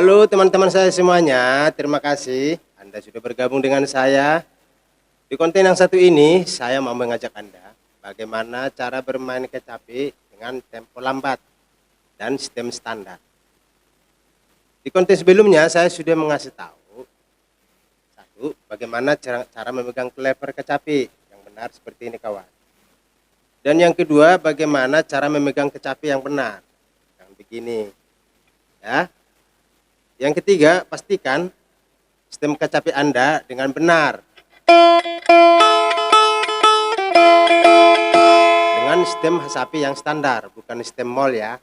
Halo teman-teman saya semuanya, terima kasih Anda sudah bergabung dengan saya. Di konten yang satu ini, saya mau mengajak Anda bagaimana cara bermain kecapi dengan tempo lambat dan sistem standar. Di konten sebelumnya, saya sudah mengasih tahu satu, bagaimana cara memegang kleper kecapi yang benar seperti ini kawan. Dan yang kedua, bagaimana cara memegang kecapi yang benar, yang begini, ya. Yang ketiga, pastikan sistem kecapi Anda dengan benar. Dengan sistem sapi yang standar, bukan sistem mall ya.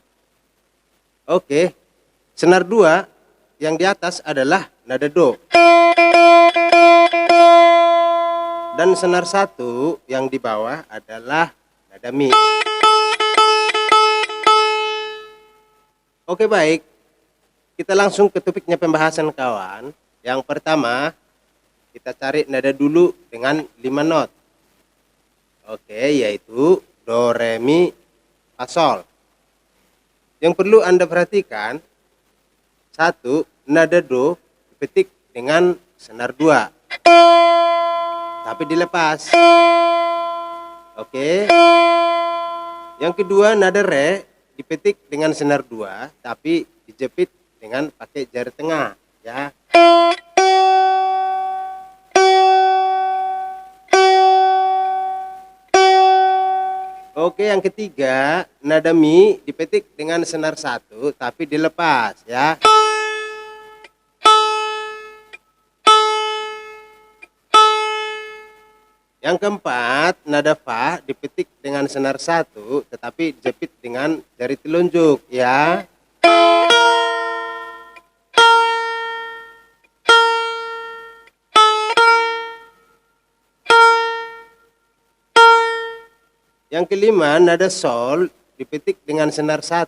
Oke, senar 2 yang di atas adalah nada do. Dan senar 1 yang di bawah adalah nada mi. Oke baik. Kita langsung ke topiknya pembahasan kawan. Yang pertama, kita cari nada dulu dengan 5 not. Oke, yaitu do, re, mi, fa, sol. Yang perlu Anda perhatikan, satu, nada do dipetik dengan senar 2. Tapi dilepas. Oke. Yang kedua, nada re dipetik dengan senar 2, tapi dijepit dengan pakai jari tengah ya. Oke, yang ketiga, nada mi dipetik dengan senar 1 tapi dilepas ya. Yang keempat, nada fa dipetik dengan senar 1 tetapi dijepit dengan jari telunjuk ya. Yang kelima, nada sol dipetik dengan senar 1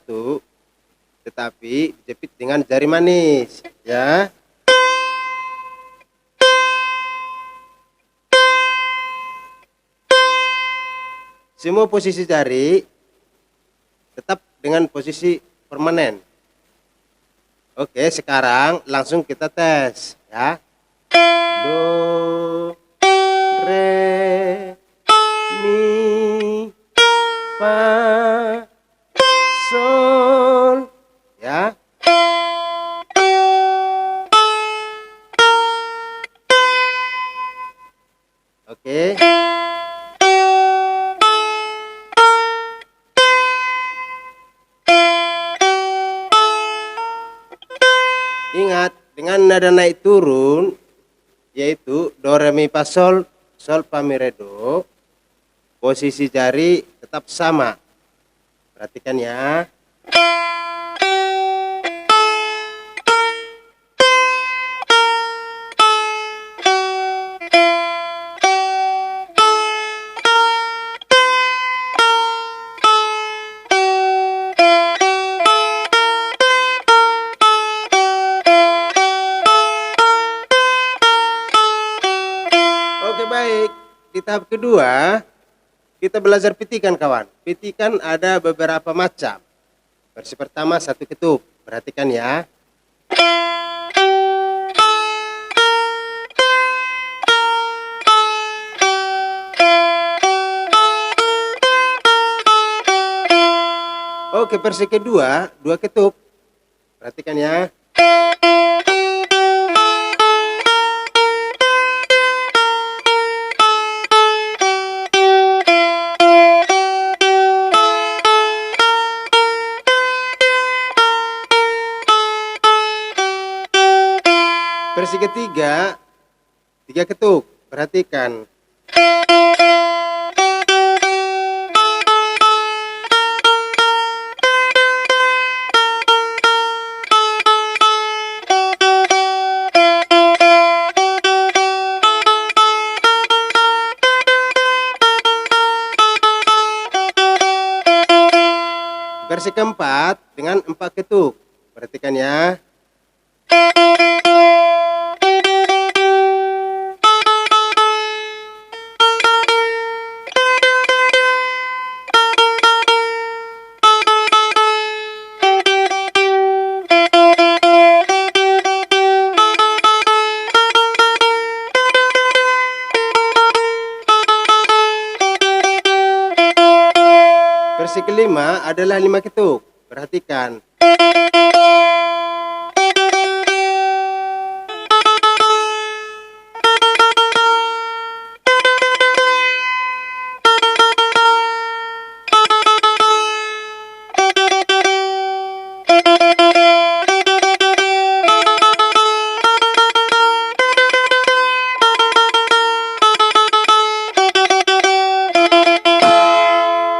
tetapi dijepit dengan jari manis ya. Semua posisi jari tetap dengan posisi permanen. Oke, sekarang langsung kita tes ya. Do, re, mi, fa, sol ya. Oke. Ingat, dengan nada naik turun yaitu do, re, mi, fa, sol, sol, fa, mi, re, do, posisi jari tetap sama. Perhatikan ya. Oke baik, di tahap kedua kita belajar petikan kawan. Petikan ada beberapa macam. Versi pertama satu ketup, perhatikan ya. Oke, versi kedua 2 ketup, perhatikan ya. Versi ketiga 3 ketuk, perhatikan. Versi keempat dengan 4 ketuk, perhatikan ya. pertama adalah 5 ketuk. Perhatikan.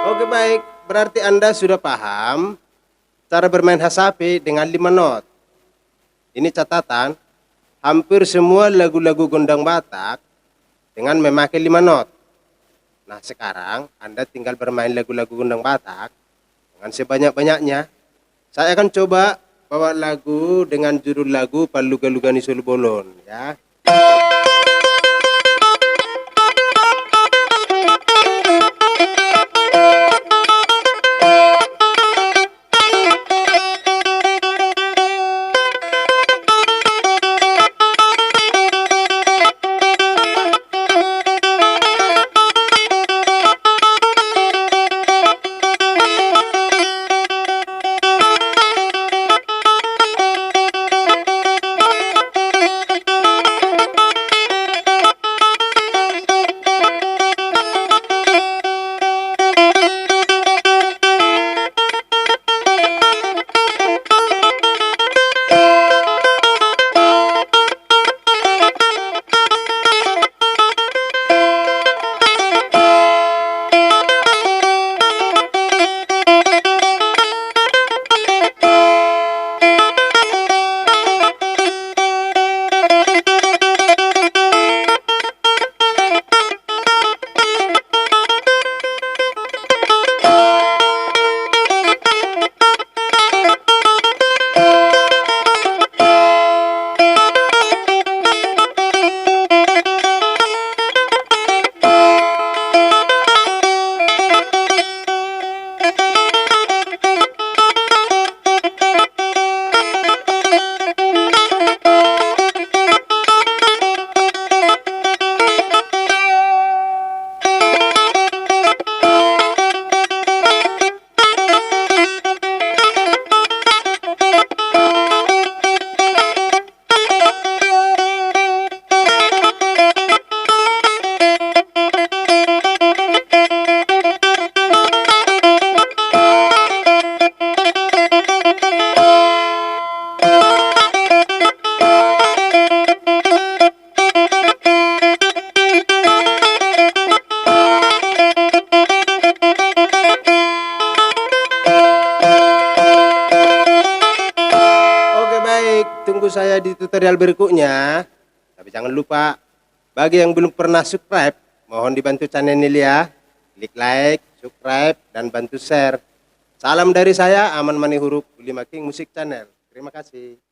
Oke baik, berarti Anda sudah paham cara bermain hasapi dengan 5 not. Ini catatan, hampir semua lagu-lagu gondang Batak dengan memakai 5 not. Nah sekarang Anda tinggal bermain lagu-lagu gondang Batak dengan sebanyak-banyaknya. Saya akan coba bawa lagu dengan judul lagu Paluga-Lugani Sulu Bolon ya. Tunggu saya di tutorial berikutnya. Tapi jangan lupa, bagi yang belum pernah subscribe, mohon dibantu channel ini ya. Klik like, subscribe, dan bantu share. Salam dari saya, Aman Manihuruk, Lima King Musik Channel. Terima kasih.